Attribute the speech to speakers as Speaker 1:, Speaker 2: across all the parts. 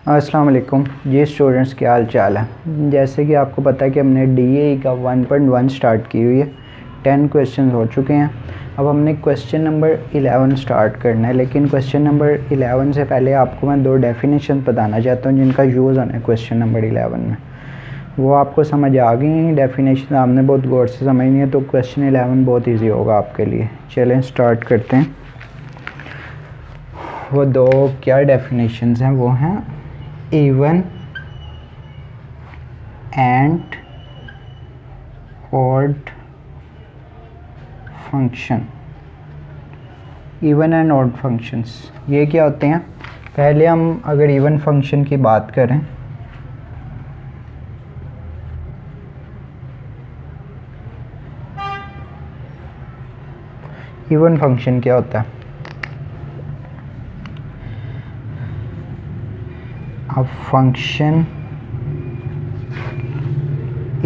Speaker 1: अस्सलाम वालेकुम जी स्टूडेंट्स, क्या हाल चाल है। जैसे कि आपको पता है कि हमने DAE का 1.1 स्टार्ट की हुई है। 10 क्वेश्चन हो चुके हैं। अब हमने क्वेश्चन नंबर 11 स्टार्ट करना है, लेकिन क्वेश्चन नंबर 11 से पहले आपको मैं 2 डेफिनेशन बताना चाहता हूँ जिनका यूज़ होना है क्वेश्चन नंबर 11 में। वो आपको समझ आ गई हैं डेफिनेशन, आपने बहुत गौर से समझनी है, तो क्वेश्चन 11 बहुत ईजी होगा आपके लिए। चलें स्टार्ट करते हैं। वो 2 क्या डेफिनेशंस हैं, वो हैं even and odd function। even and odd functions ये क्या होते हैं। पहले हम अगर even function की बात करें, even function क्या होता है। A function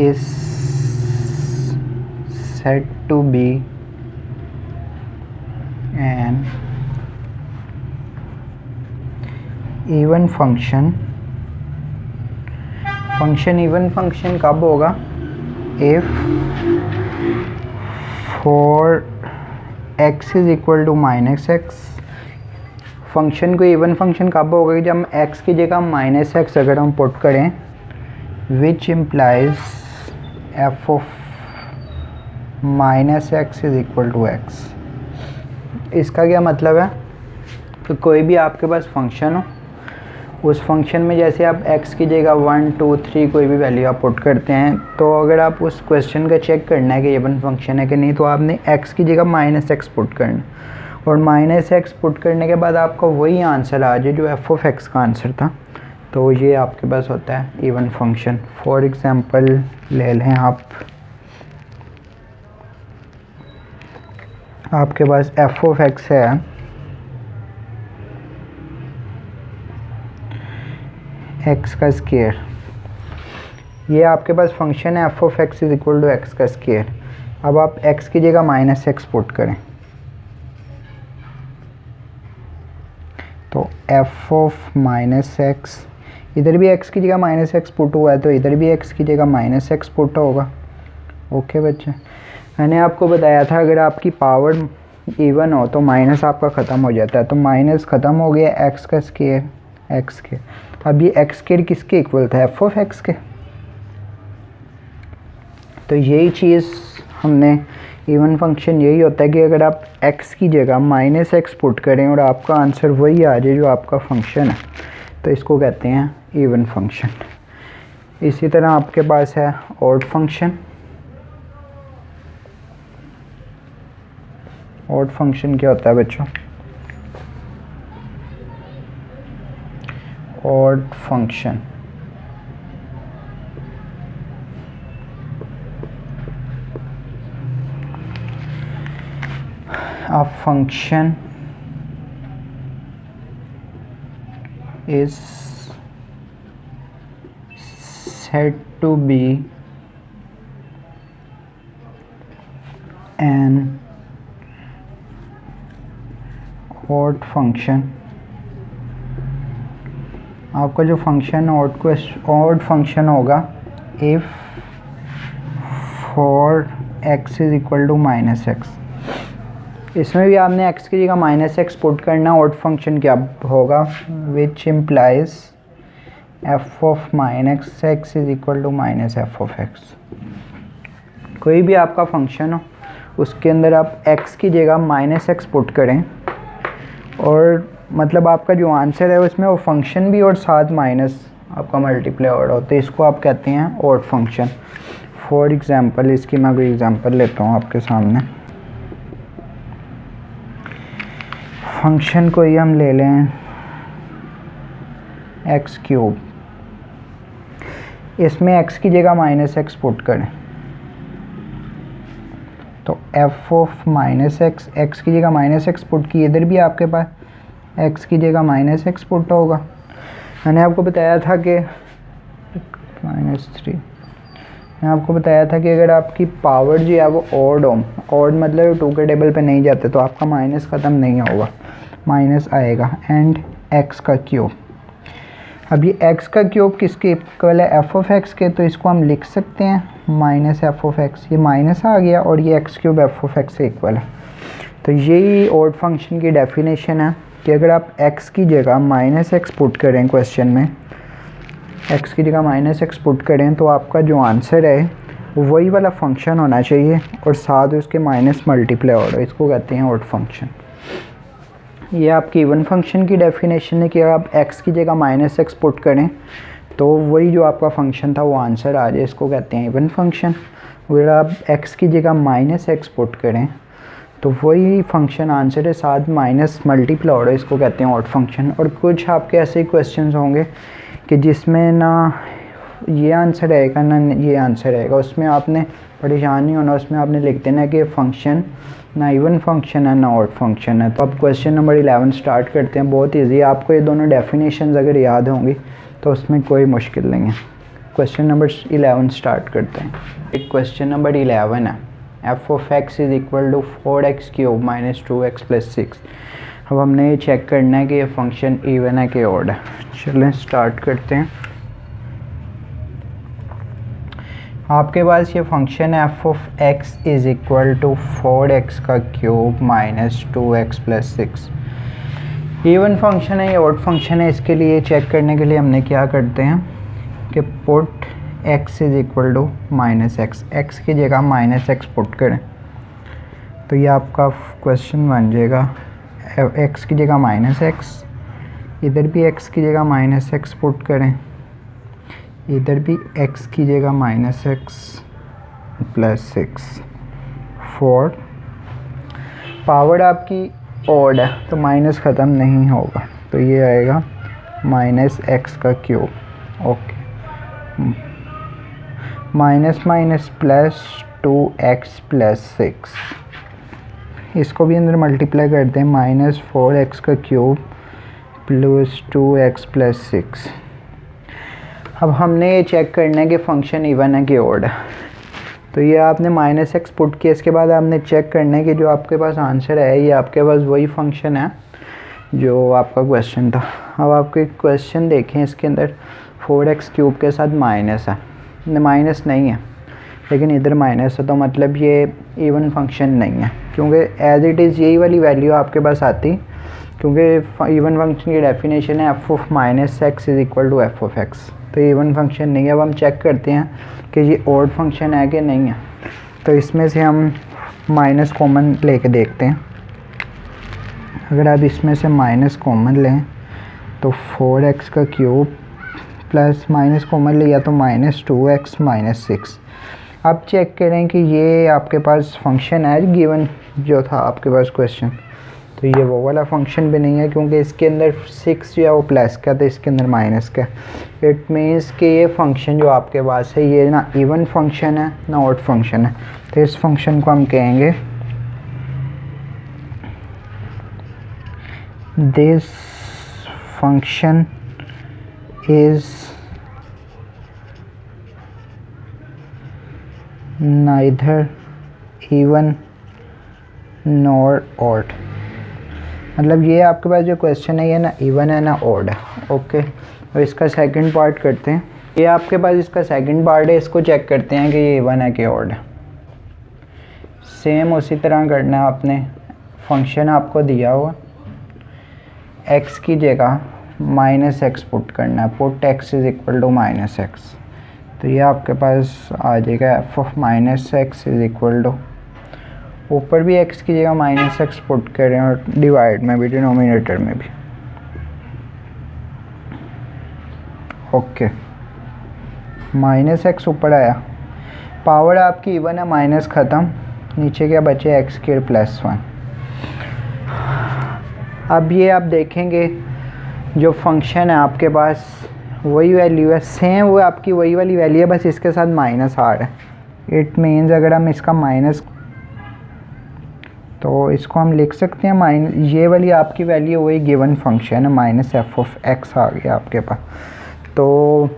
Speaker 1: is said to be an even function। Function even function कब होगा? if for x is equal to minus x। Function को इवन फंक्शन कब होगा कि जब हम x की जगह माइनस एक्स अगर हम पुट करें, which implies f of minus x is equal to x. इसका क्या मतलब है कि कोई भी आपके पास फंक्शन हो, उस फंक्शन में जैसे आप x की जगह 1 2 3 कोई भी वैल्यू आप पुट करते हैं, तो अगर आप उस क्वेश्चन का चेक करना है कि इवन फंक्शन है कि नहीं, तो आपने x की जगह माइनस एक्स पुट करना, और माइनस एक्स पुट करने के बाद आपका वही आंसर आ जाए जो f ऑफ x का आंसर था, तो ये आपके पास होता है इवन फंक्शन। फॉर एग्जांपल ले लें आपके पास f ऑफ x है x का स्क्वायर। ये आपके पास फंक्शन है f of x is equal to x का स्क्वायर। अब आप x की जगह माइनस एक्स पुट करें, तो f ऑफ माइनस एक्स, इधर भी x की जगह माइनस एक्स पुट हुआ है तो इधर भी x की जगह माइनस एक्स पुट होगा। ओके बच्चे, मैंने आपको बताया था अगर आपकी पावर इवन हो तो माइनस आपका ख़त्म हो जाता है, तो माइनस ख़त्म हो गया x का स्क्वायर x के। अब ये x स्क्वायर किसके इक्वल था? f ऑफ x के। तो यही चीज़ हमने इवन फंक्शन यही होता है कि अगर आप x की जगह माइनस एक्स पुट करें और आपका आंसर वही आ जाए जो आपका फंक्शन है, तो इसको कहते हैं इवन फंक्शन। इसी तरह आपके पास है ऑड फंक्शन। ऑड फंक्शन क्या होता है बच्चों? Odd function a function is said to be an odd function। आपका जो फंक्शन ऑड फंक्शन होगा if for x is equal to minus x. इसमें भी आपने x की जगह माइनस एक्स पुट करना। ऑड फंक्शन क्या होगा? Which implies f of minus x is equal to minus f of x. कोई भी आपका फंक्शन हो, उसके अंदर आप x की जगह माइनस एक्स पुट करें, और मतलब आपका जो आंसर है उसमें वो फंक्शन भी और साथ माइनस आपका मल्टीप्लाई और हो, तो इसको आप कहते हैं ऑड फंक्शन। फॉर एग्जांपल इसकी मैं कोई एग्जांपल लेता हूँ आपके सामने। फंक्शन को ही हम ले लें एक्स क्यूब, इसमें x की जगह माइनस एक्स पुट करें, तो f of minus x, x की जगह माइनस एक्स पुट की, इधर भी आपके पास x की जगह माइनस एक्स पुट होगा। मैंने आपको बताया था कि -3, मैं आपको बताया था कि अगर आपकी पावर जो है वो ऑड हो, ऑड मतलब 2 के टेबल पे नहीं जाते, तो आपका माइनस ख़त्म नहीं होगा, माइनस आएगा। एंड x का क्यूब, अब ये एक्स का क्यूब किसके इक्वल है, एफ ऑफ एक्स के, तो इसको हम लिख सकते हैं माइनस एफ ऑफ एक्स, ये माइनस आ गया और ये x cube F of x से इक्वल है। तो यही ऑड फंक्शन की डेफिनेशन है कि अगर आप एक्स की जगह माइनस एक्स पुट करें क्वेश्चन में, एक्स की जगह माइनस एक्स पुट करें तो आपका जो आंसर है वही वाला फंक्शन होना चाहिए और साथ उसके माइनस मल्टीप्लाई हो, इसको कहते हैं ऑड फंक्शन। ये आपकी इवन फंक्शन की डेफिनेशन है कि अगर आप x की जगह माइनस एक्स पुट करें तो वही जो आपका फंक्शन था वो आंसर आ जाए, इसको कहते हैं इवन फंक्शन। अगर आप x की जगह माइनस एक्स पुट करें तो वही फंक्शन आंसर है, साथ माइनस मल्टीप्लाई हो रहा है, इसको कहते हैं ऑड फंक्शन। और कुछ आपके ऐसे क्वेश्चंस होंगे कि जिसमें ना ये आंसर आएगा ना ये आंसर आएगा, उसमें आपने परेशान नहीं होना, उसमें आपने लिख देना कि फंक्शन ना इवन फंक्शन है ना ऑड फंक्शन है। तो अब क्वेश्चन नंबर 11 स्टार्ट करते हैं। बहुत इजी है, आपको ये दोनों डेफिनेशंस अगर याद होंगी तो उसमें कोई मुश्किल नहीं है। क्वेश्चन नंबर 11 स्टार्ट करते हैं। एक क्वेश्चन नंबर 11 है, f of x is equal to 4x cube minus 2x plus 6। अब हमने ये चेक करना है कि ये फंक्शन इवन है कि ऑड है। चलें स्टार्ट करते हैं। आपके पास ये फंक्शन है f of x is equal to 4x का cube minus 2x plus 6। Even function है, ये ऑड फंक्शन है। इसके लिए चेक करने के लिए हमने क्या करते हैं कि put x is equal to minus x, x की जगह माइनस एक्स पुट करें तो ये आपका क्वेश्चन बन जाएगा x की जगह माइनस एक्स, इधर भी x की जगह माइनस एक्स पुट करें, इधर भी x की जगह माइनस एक्स प्लस 6। 4 पावर आपकी ऑड है तो माइनस ख़त्म नहीं होगा, तो ये आएगा माइनस एक्स का cube. Okay, minus minus plus 2x plus 6, इसको भी अंदर मल्टीप्लाई करते हैं, माइनस 4x का क्यूब प्लस 2x प्लस 6। अब हमने ये चेक करना है कि फंक्शन इवन है कि ऑड है। तो ये आपने माइनस एक्स पुट किया, इसके बाद आपने चेक करना है कि जो आपके पास आंसर है ये आपके पास वही फंक्शन है जो आपका क्वेश्चन था। अब आपके क्वेश्चन देखें, इसके अंदर 4x क्यूब के साथ माइनस है, माइनस नहीं है लेकिन इधर माइनस है, तो मतलब ये इवन फंक्शन नहीं है, क्योंकि एज इट इज़ यही वाली वैल्यू आपके पास आती, क्योंकि इवन फंक्शन की डेफिनेशन है f of minus x is equal to f of x. तो ये इवन फंक्शन नहीं है। अब हम चेक करते हैं कि ये ऑड फंक्शन है कि नहीं है। तो इसमें से हम माइनस कॉमन लेके देखते हैं। अगर आप इसमें से माइनस कॉमन लें तो 4x का क्यूब प्लस माइनस कॉमन लिया तो माइनस 2x माइनस 6। अब चेक करें कि ये आपके पास फंक्शन है गिवन जो था आपके पास क्वेश्चन, तो ये वो वाला फंक्शन भी नहीं है, क्योंकि इसके अंदर 6 जो है वो प्लस का तो इसके अंदर माइनस का। इट मीन्स कि ये फंक्शन जो आपके पास है ये ना इवन फंक्शन है ना ऑड फंक्शन है। तो इस फंक्शन को हम कहेंगे this function is neither even nor odd. मतलब ये आपके पास जो क्वेश्चन है ये ना इवन है ना ऑड है। ओके, और इसका सेकंड पार्ट करते हैं। ये आपके पास इसका सेकंड पार्ट है, इसको चेक करते हैं कि ये इवन है कि ऑड है। सेम उसी तरह करना है आपने। फंक्शन आपको दिया हुआ, x की जगह माइनस एक्स पुट करना है, put x is equal to minus x. तो ये आपके पास आ जाएगा f of minus x is equal to, ऊपर भी x की जगह माइनस एक्स पुट करें और डिवाइड में भी, डिनोमिनेटर में भी। ओके, माइनस एक्स ऊपर आया, पावर आपकी इवन है, माइनस ख़त्म, नीचे क्या बचे x के प्लस 1। अब ये आप देखेंगे जो फंक्शन है आपके पास वही वैल्यू है, सेम वो आपकी वही वाली वैल्यू है, बस इसके साथ माइनस आ रहा है। इट मीन्स अगर हम इसका माइनस, तो इसको हम लिख सकते हैं ये वाली आपकी वैल्यू वही गिवन फंक्शन है, माइनस एफ ऑफ एक्स आ गया आपके पास। तो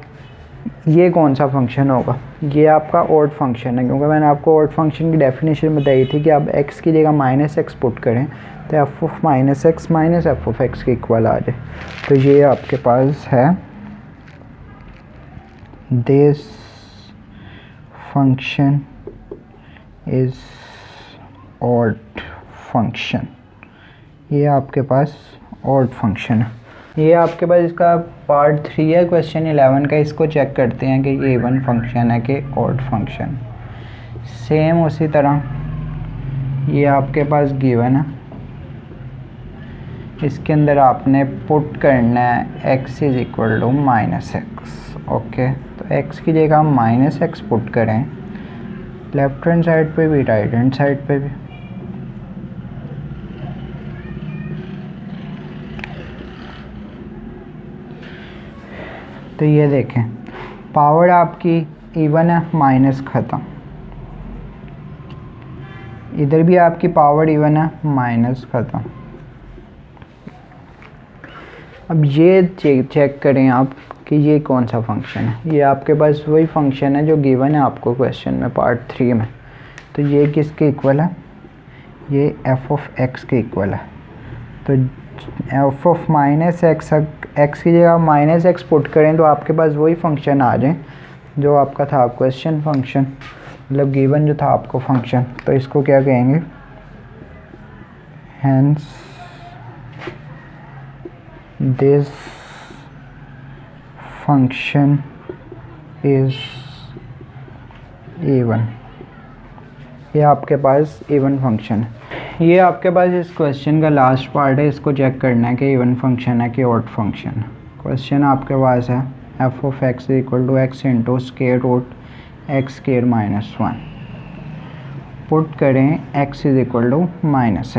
Speaker 1: ये कौन सा फंक्शन होगा? ये आपका ऑड फंक्शन है, क्योंकि मैंने आपको ऑड फंक्शन की डेफिनेशन बताई थी कि आप x की जगह माइनस एक्स पुट करें तो F of minus x minus f of x के इक्वल आ जाए। तो ये आपके पास है this function is odd function. ये आपके पास ऑड फंक्शन है। ये आपके पास इसका पार्ट 3 है क्वेश्चन 11 का। इसको चेक करते हैं कि ये इवन फंक्शन है कि ऑड फंक्शन। सेम उसी तरह ये आपके पास गिवन है, इसके अंदर आपने पुट करना है x is equal to -x। Okay, तो x की जगह हम -x पुट करें, लेफ्ट हैंड साइड पे भी राइट हैंड साइड पे भी। तो ये देखें पावर आपकी इवन है, माइनस ख़त्म। इधर भी आपकी पावर इवन है, माइनस ख़त्म। अब ये चेक करें आप कि ये कौन सा फंक्शन है। ये आपके पास वही फंक्शन है जो गिवन है आपको क्वेश्चन में पार्ट 3 में। तो ये किसके इक्वल है? ये f ऑफ x के इक्वल है। तो f ऑफ -x की जगह -x पुट करें तो आपके पास वही फंक्शन आ जाए जो आपका था क्वेश्चन फंक्शन, मतलब गिवन जो था आपको फंक्शन। तो इसको क्या कहेंगे? Hence this function is even. ये आपके पास इवन फंक्शन है। ये आपके पास इस क्वेश्चन का लास्ट पार्ट है। इसको चेक करना है कि इवन फंक्शन है कि ऑड फंक्शन। क्वेश्चन आपके पास है f of x equal to x into square root x square -1। Put करें x is equal to -x।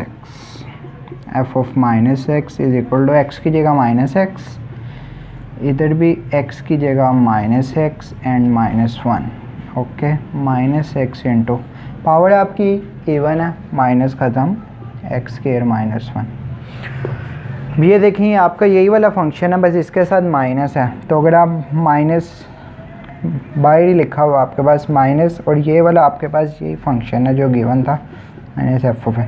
Speaker 1: f of -x is equal to x की जगह -x, इधर भी x की जगह -x and -1। Okay, -x into power आपकी even है, minus ख़त्म, x स्केयर -1। ये देखिए आपका यही वाला फंक्शन है, बस इसके साथ माइनस है। तो अगर आप माइनस बाहर ही लिखा हुआ आपके पास माइनस, और ये वाला आपके पास यही फंक्शन है जो गिवन था -f ऑफ।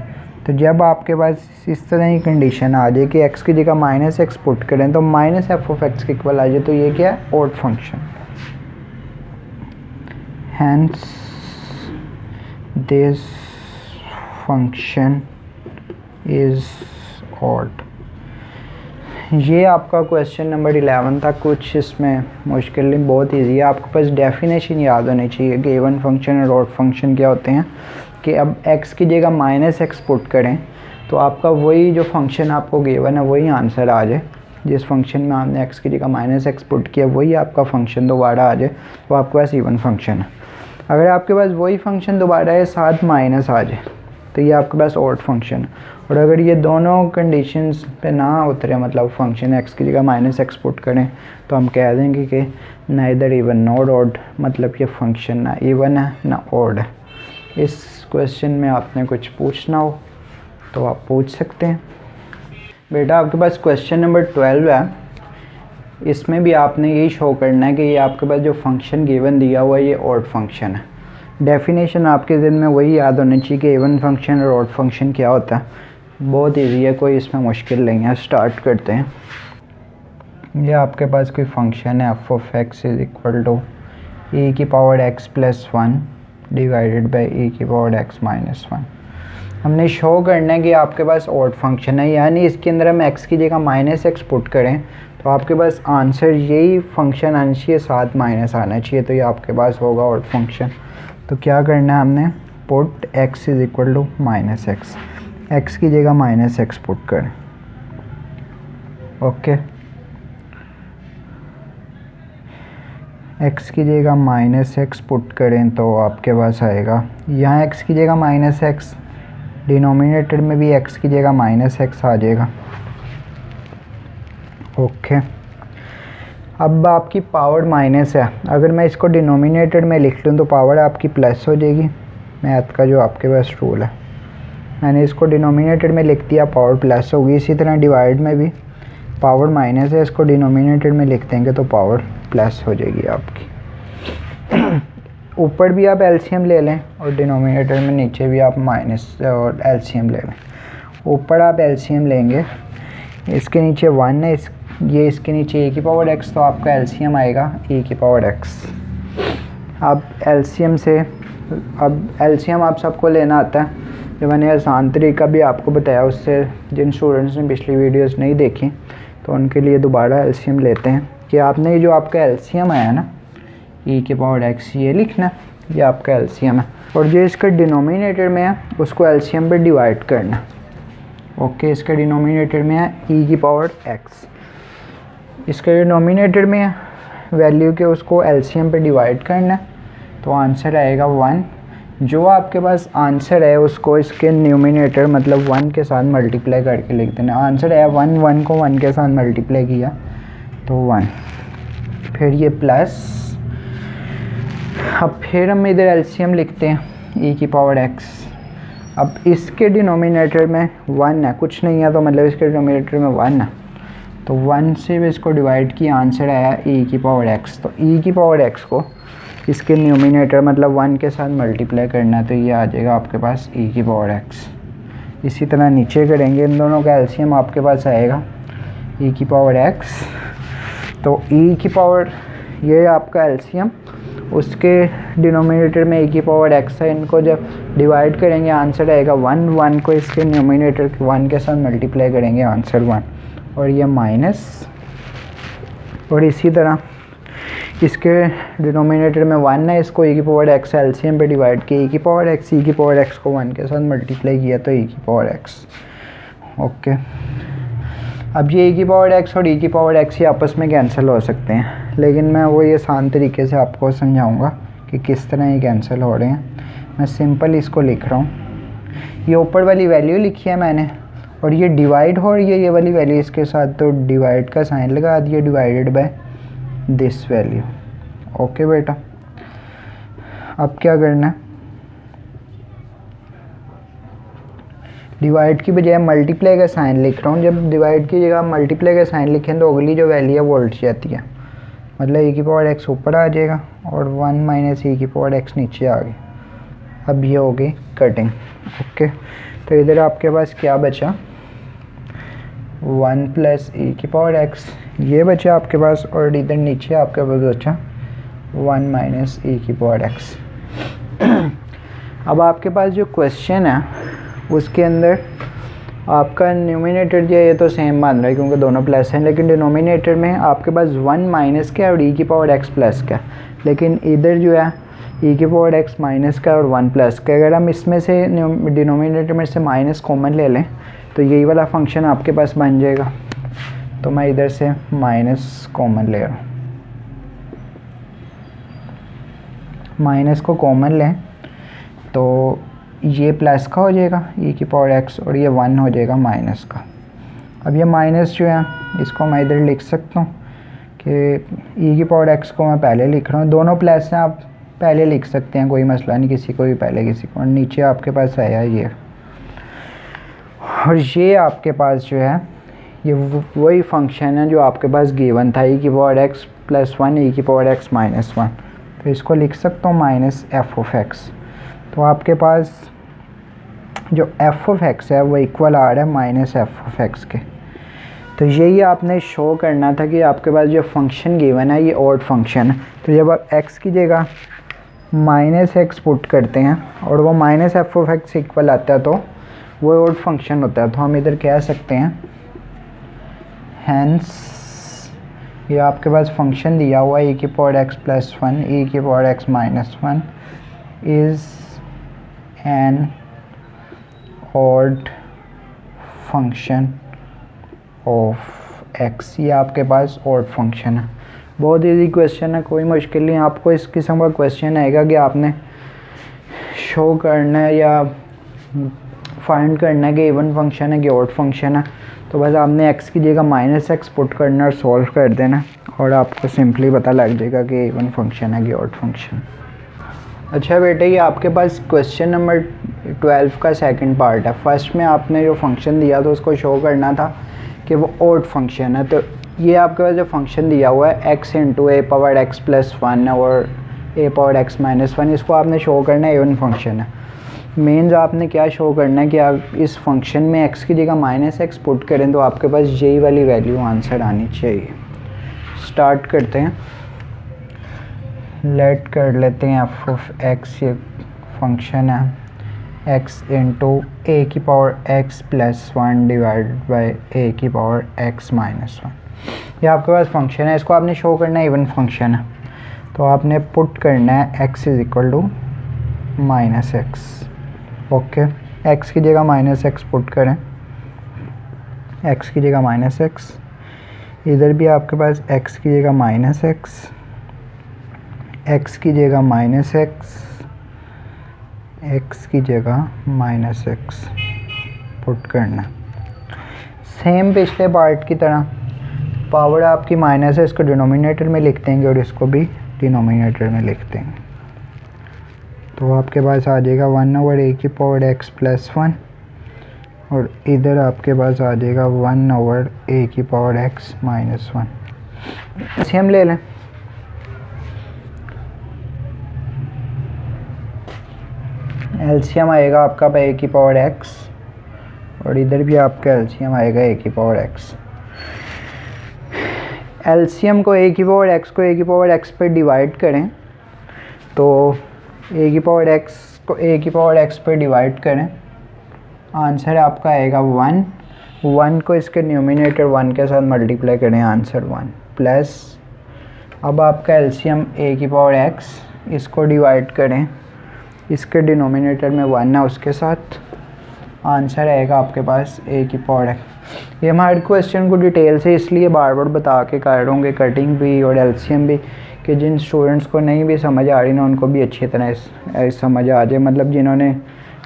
Speaker 1: तो जब आपके पास इस तरह की कंडीशन आ जाए कि x की जगह -x पुट करें तो -f ऑफ x के इक्वल आ जाए, तो ये क्या है? Odd function. Hence this function is odd. ये आपका क्वेश्चन नंबर 11 था। कुछ इसमें मुश्किल नहीं, बहुत ईजी है। आपके पास डेफिनेशन याद होनी चाहिए कि इवन फंक्शन और ऑड फंक्शन क्या होते हैं। कि अब x की जगह -x पुट करें तो आपका वही जो फंक्शन आपको गिवन है वही आंसर आ जाए। जिस फंक्शन में आपने x की जगह -x पुट किया वही आपका फंक्शन दोबारा आ जाए, तो आपके पास इवन फंक्शन है। अगर आपके पास वही फंक्शन दोबारा है साथ माइनस आ जाए तो ये आपके पास ऑड फंक्शन। और अगर ये दोनों कंडीशंस पे ना उतरे, मतलब फंक्शन x की जगह -x पुट करें, तो हम कह देंगे कि ना इधर इवन नॉट ऑड, मतलब ये फंक्शन ना इवन है ना ऑड है। इस क्वेश्चन में आपने कुछ पूछना हो तो आप पूछ सकते हैं। बेटा आपके पास क्वेश्चन नंबर 12 है। इसमें भी आपने यही शो करना है कि ये आपके पास जो फंक्शन गिवन दिया हुआ है ये ऑड फंक्शन है। डेफिनेशन आपके दिन में वही याद होनी चाहिए कि इवन फंक्शन और ऑड फंक्शन क्या होता है। बहुत इजी है, कोई इसमें मुश्किल नहीं है। स्टार्ट करते हैं। ये आपके पास कोई फंक्शन है f of x is equal to e की power x plus 1 divided by e की पावर x माइनस 1। हमने शो करना है कि आपके पास ऑड फंक्शन है, यानी इसके अंदर हम x की जगह -x पुट करें तो आपके पास आंसर यही फंक्शन आना चाहिए, साथ माइनस आना चाहिए। तो ये आपके पास होगा ऑड फंक्शन। तो क्या करना है हमने? Put x is equal to -x, x की जगह -x पुट करें। ओके, x की जगह -x पुट करें तो आपके पास आएगा, यहाँ x की जगह -x, डिनोमिनेटर में भी x की जगह -x आ जाएगा। ओके, अब आपकी पावर माइनस है। अगर मैं इसको डिनोमिनेटर में लिख लूँ तो पावर आपकी प्लस हो जाएगी। मैथ का जो आपके पास रूल है, मैंने इसको डिनोमिनेटर में लिख दिया, पावर प्लस होगी। इसी तरह डिवाइड में भी पावर माइनस है, इसको डिनोमिनेटर में लिख देंगे तो पावर प्लस हो जाएगी आपकी। ऊपर भी आप एलसीएम ले लें और डिनोमिनेटर में नीचे भी आप माइनस और एलसीएम ले लें। ऊपर आप एलसीएम लेंगे, इसके नीचे 1 है, इस ये इसके नीचे ए की पावर एक्स, तो आपका एलसीएम आएगा ए की पावर एक्स। अब एलसीएम आप सबको लेना आता है, जो मैंने आसान तरीका भी आपको बताया, उससे जिन स्टूडेंट्स ने पिछली वीडियोस नहीं देखी तो उनके लिए दोबारा एलसीएम लेते हैं कि आपने जो आपका एलसीएम आया ना ई की पावर एक्स, ये लिखना, ये आपका एलसीएम है, और जो इसका डिनोमिनेटर में है उसको एलसीएम पे डिवाइड करना। ओके, इसका डिनोमिनेटर में है ई की पावर एक्स, इसका डिनोमिनेटर में है वैल्यू के, उसको एलसीएम पे डिवाइड करना, तो आंसर आएगा 1। जो आपके पास आंसर है उसको इसके न्यूमिनेटर मतलब 1 के साथ मल्टीप्लाई करके लिख देना। आंसर है 1, 1 को 1 के साथ मल्टीप्लाई किया तो 1, फिर ये प्लस। अब फिर हम इधर एलसीएम लिखते हैं ई की पावर एक्स। अब इसके डिनोमिनेटर में 1 है, कुछ नहीं है तो मतलब इसके डिनोमिनेटर में 1 है, तो 1 से भी इसको डिवाइड किया, आंसर आया ई की पावर एक्स। तो ई की पावर एक्स को इसके न्यूमिनेटर मतलब 1 के साथ मल्टीप्लाई करना है, तो ये आ जाएगा आपके पास ई की पावर एक्स। इसी तरह नीचे करेंगे, इन दोनों का एलसीएम आपके पास आएगा ई की पावर एक्स। तो ई की पावर, ये आपका एलसीएम, उसके डिनोमिनेटर में ई की पावर एक्स है, इनको जब डिवाइड करेंगे आंसर आएगा 1, 1 को इसके न्यूमिनेटर 1 के साथ मल्टीप्लाई करेंगे, आंसर 1, और ये माइनस, और इसी तरह इसके डिनोमिनेटर में 1 है, इसको ई की पावर एक्स एलसीएम पे डिवाइड किया, ई की पावर एक्स, ई की पावर एक्स को 1 के साथ मल्टीप्लाई किया तो ई की पावर एक्स। ओके, अब ये ई की पावर एक्स और ई की पावर एक्स ही आपस में कैंसिल हो सकते हैं, लेकिन मैं वो ये आसान तरीके से आपको समझाऊंगा कि किस तरह ये कैंसिल हो रहे हैं। मैं सिंपल इसको लिख रहा हूँ, ये ऊपर वाली वैल्यू लिखी है मैंने, और ये डिवाइड हो रही है ये वाली वैल्यू इसके साथ, तो डिवाइड का साइन लगा दिया, divided by this value. Okay बेटा, अब क्या करना है, डिवाइड की बजाय मल्टीप्लाई का साइन लिख रहा हूँ। जब डिवाइड की जगह मल्टीप्लाई का साइन लिखें तो अगली जो वैल्यू है वो उल्ट जाती है, मतलब ई की पावर एक्स ऊपर आ जाएगा और 1 माइनस ई की पावर एक्स नीचे आ गई। अब ये हो गई कटिंग। ओके, तो इधर आपके पास क्या बचा, 1 प्लस ई की पावर एक्स ये बचा आपके पास, और इधर नीचे आपके पास बचा 1 माइनस ई की पावर एक्स। अब आपके पास जो क्वेश्चन है उसके अंदर आपका न्यूमिनेटर जो है ये तो सेम मान रहा है क्योंकि दोनों प्लस हैं, लेकिन डिनोमिनेटर में आपके पास 1 माइनस का और ई की पावर एक्स प्लस का, लेकिन इधर जो है ई की पावर एक्स माइनस का और 1 प्लस का। अगर हम इसमें से डिनोमिनेटर में से माइनस कॉमन ले लें तो यही वाला फंक्शन आपके पास बन जाएगा। तो मैं इधर से माइनस कॉमन ले रहा हूँ, माइनस को कॉमन लें तो ये प्लस का हो जाएगा ई की पावर एक्स, और ये 1 हो जाएगा माइनस का। अब ये माइनस जो है इसको मैं इधर लिख सकता हूँ कि ई की पावर एक्स को मैं पहले लिख रहा हूँ, दोनों प्लस हैं, आप पहले लिख सकते हैं, कोई मसला नहीं, किसी को भी पहले किसी को। और नीचे आपके पास आया ये, और ये आपके पास जो है ये वही फंक्शन है जो आपके पास गिवन था, ई की पावर एक्स प्लस 1 ई की पावर एक्स माइनस 1, तो इसको लिख सकता हूँ माइनस एफ ऑफ एक्स। तो आपके पास जो एफ ऑफ एक्स है वो इक्वल आ रहा है माइनस एफ ऑफ एक्स के। तो यही आपने शो करना था कि आपके पास जो फंक्शन गिवन है ये ऑड फंक्शन है। तो जब आप एक्स की जगह माइनस एक्स पुट करते हैं और वो minus f of x equal आता है तो वो ऑड फंक्शन होता है। तो हम इधर कह सकते हैं हैंस ये आपके पास फंक्शन दिया हुआ है ई की पावर एक्स प्लस 1 ई की power x minus 1 is an odd function of x. ये आपके पास ऑड फंक्शन है। बहुत इजी क्वेश्चन है, कोई मुश्किल नहीं। आपको इस किस्म का क्वेश्चन आएगा कि आपने शो करना है या फाइंड करना है कि इवन फंक्शन है कि ऑड फंक्शन है, तो बस आपने एक्स की जगह माइनस एक्स पुट करना और सॉल्व कर देना और आपको सिंपली पता लग जाएगा कि इवन फंक्शन है कि ऑड फंक्शन। अच्छा बेटे, ये आपके पास क्वेश्चन नंबर 12 का सेकंड पार्ट है। फर्स्ट में आपने जो फंक्शन दिया था उसको शो करना था कि वो ऑड फंक्शन है। तो ये आपके पास जो फंक्शन दिया हुआ है x इंटू ए पावर एक्स प्लस 1 और ए पावर एक्स माइनस 1, इसको आपने शो करना है इवन फंक्शन है। मेंस आपने क्या शो करना है कि आप इस फंक्शन में x की जगह -x पुट करें तो आपके पास यही वाली वैल्यू आंसर आनी चाहिए। स्टार्ट करते हैं, लेट कर लेते हैं f ऑफ x, ये फंक्शन है x इंटू a की power x plus 1 divide by a की पावर x माइनस 1। ये आपके पास फंक्शन है, इसको आपने शो करना है इवन फंक्शन है, तो आपने पुट करना है x is equal to -x। Okay, x की जगह -x पुट करें, x की जगह -x, इधर भी आपके पास x की जगह -x, x की जगह -x, x की जगह -x पुट करना। सेम पिछले पार्ट की तरह पावर आपकी माइनस है, इसको डिनोमिनेटर में लिख देंगे और इसको भी डिनोमिनेटर में लिख देंगे, तो आपके पास आ जाएगा 1/a की पावर x प्लस 1 और इधर आपके पास आ जाएगा 1/a की पावर x माइनस 1। इसे हम ले लें, एलसीएम आएगा आपका a की पावर x और इधर भी आपका एलसीएम आएगा a की पावर x। एलसीएम को a की पावर x को a की पावर x पर डिवाइड करें तो a की पावर x को a की पावर x पर डिवाइड करें, आंसर आपका आएगा 1 को इसके न्यूमिनेटर 1 के साथ मल्टीप्लाई करें, आंसर 1 प्लस, अब आपका एलसीएम a की पावर x, इसको डिवाइड करें, इसके डिनोमिनेटर में 1 है उसके साथ, आंसर आएगा आपके पास a की पावर x। ये मैं हर क्वेश्चन को डिटेल से इसलिए बार बार बता के कर रहा हूँ, कटिंग भी और एलसीएम भी, कि जिन स्टूडेंट्स को नहीं भी समझ आ रही ना उनको भी अच्छी तरह समझ आ जाए, मतलब जिन्होंने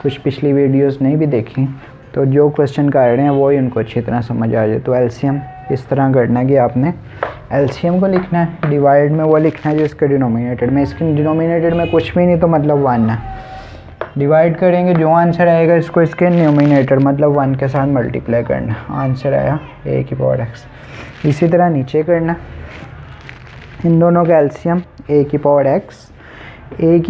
Speaker 1: कुछ पिछली वीडियोस नहीं भी देखी तो जो क्वेश्चन कर रहे हैं वो ही उनको अच्छी तरह समझ आ जाए। तो एलसीएम इस तरह करना है कि आपने एलसीएम को लिखना है, डिवाइड में वो लिखना है जो इसके डिनोमिनेटर में, इसके डिनोमिनेटर में कुछ भी नहीं तो मतलब 1 है, डिवाइड करेंगे जो आंसर आएगा इसको इसके न्यूमिनेटर मतलब 1 के साथ मल्टीप्लाई करना, आंसर आया a की पावर x। इसी तरह नीचे करना, इन दोनों का एलसीएम a की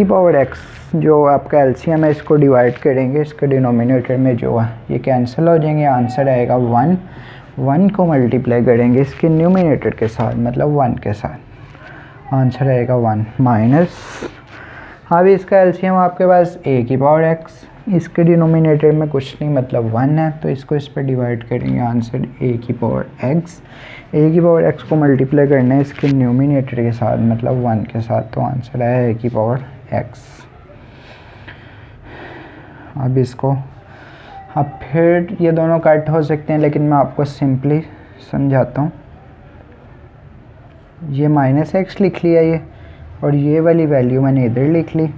Speaker 1: पावर x जो आपका एलसीएम है इसको डिवाइड करेंगे, इसके डिनोमिनेटर में जो है ये कैंसिल हो जाएंगे, आंसर आएगा 1 को मल्टीप्लाई करेंगे इसके न्यूमिनेटर के साथ मतलब 1 के साथ, आंसर आएगा 1 माइनस, अब इसका एलसीएम आपके पास a की पावर x, इसके डिनोमिनेटर में कुछ नहीं मतलब 1 है, तो इसको इस पर डिवाइड करेंगे, आंसर a की पावर x को मल्टीप्लाई करना है इसके न्यूमिनेटर के साथ मतलब 1 के साथ, तो आंसर आया a की पावर x। अब इसको, अब फिर ये दोनों कट हो सकते हैं लेकिन मैं आपको सिंपली समझाता हूँ, ये -x लिख लिया ये, और ये वाली वैल्यू मैंने इधर लिख ली,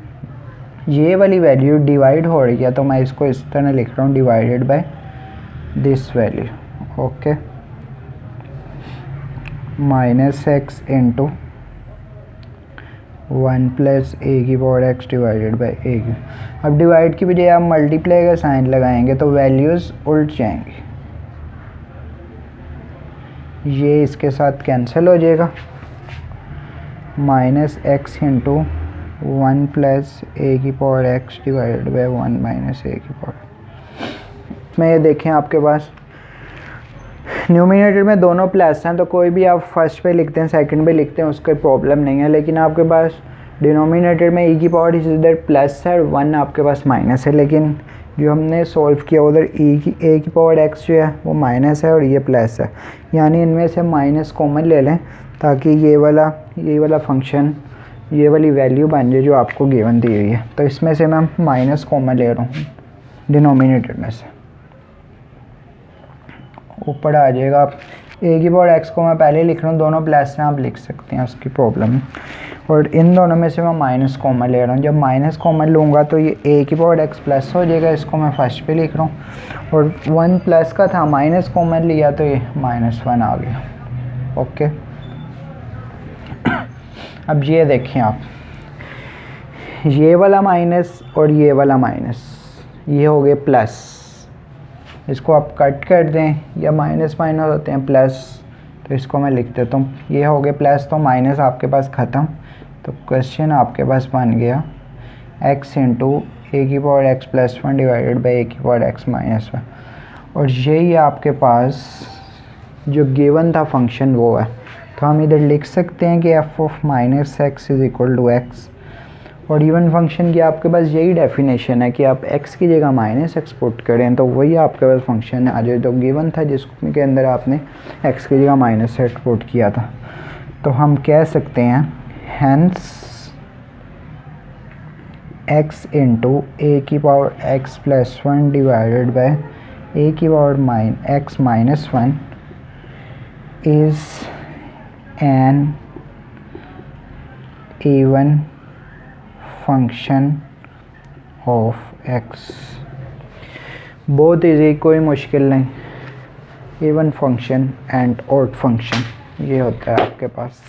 Speaker 1: ये वाली वैल्यू डिवाइड हो रही है तो मैं इसको इस तरह लिख रहा हूँ, divided by this value. Okay, -x into 1 plus a की power x divided by a की, अब डिवाइड की बजाय आप मल्टीप्लाई का साइन लगाएंगे तो वैल्यूज़ उल्ट जाएंगी, ये इसके साथ कैंसिल हो जाएगा, -x इंटू 1 प्लस a की power x divided by 1 minus a की पावर। में ये देखें आपके पास न्यूमिनेटर में दोनों प्लस हैं तो कोई भी आप फर्स्ट पे लिखते हैं सेकंड पे लिखते हैं उसका प्रॉब्लम नहीं है, लेकिन आपके पास डिनोमिनेटर में e की पावर इधर प्लस है और 1 आपके पास माइनस है, लेकिन जो हमने सॉल्व किया उधर a की पावर x जो है वो माइनस है और ये प्लस है, यानी इनमें से माइनस कॉमन ले लें ताकि ये वाला फंक्शन ये वाली वैल्यू बन जाए जो आपको गिवन दी हुई है। तो इसमें से मैं माइनस कॉमन ले रहा हूँ डिनोमिनेटर में से, ऊपर आ जाएगा आप a की पावर x को मैं पहले लिख रहा हूँ, दोनों प्लस हैं आप लिख सकते हैं उसकी प्रॉब्लम, और इन दोनों में से मैं माइनस कॉमन ले रहा हूँ, जब माइनस कॉमन लूँगा तो ये a की पावर x प्लस हो जाएगा, इसको मैं फर्स्ट पे लिख रहा हूँ, और 1 प्लस का था माइनस कॉमन लिया तो ये -1 आ गया। ओके, अब ये देखें आप, ये वाला माइनस और ये वाला माइनस, ये हो गए प्लस, इसको आप कट कर दें या माइनस होते हैं प्लस, तो इसको मैं लिख देता हूँ, ये हो गए प्लस तो माइनस आपके पास ख़त्म, तो क्वेश्चन आपके पास बन गया एक्स इंटू ए की power x plus one divided by a की पावर एक्स माइनस वन, और यही आपके पास जो गिवन था फंक्शन वो है। तो हम इधर लिख सकते हैं कि f of minus x is equal to x, और इवन फंक्शन की आपके पास यही डेफिनेशन है कि आप x की जगह माइनस एक्स पुट करें तो वही आपके पास फंक्शन आ जाए जो गिवन था, जिसके अंदर आपने x की जगह माइनस एक्स पुट किया था। तो हम कह सकते हैं हैंस x इंटू ए की power x plus one divided by a की power x minus one is an even function of x। बहुत इजी, कोई मुश्किल नहीं। Even function and odd function ये होता है आपके पास।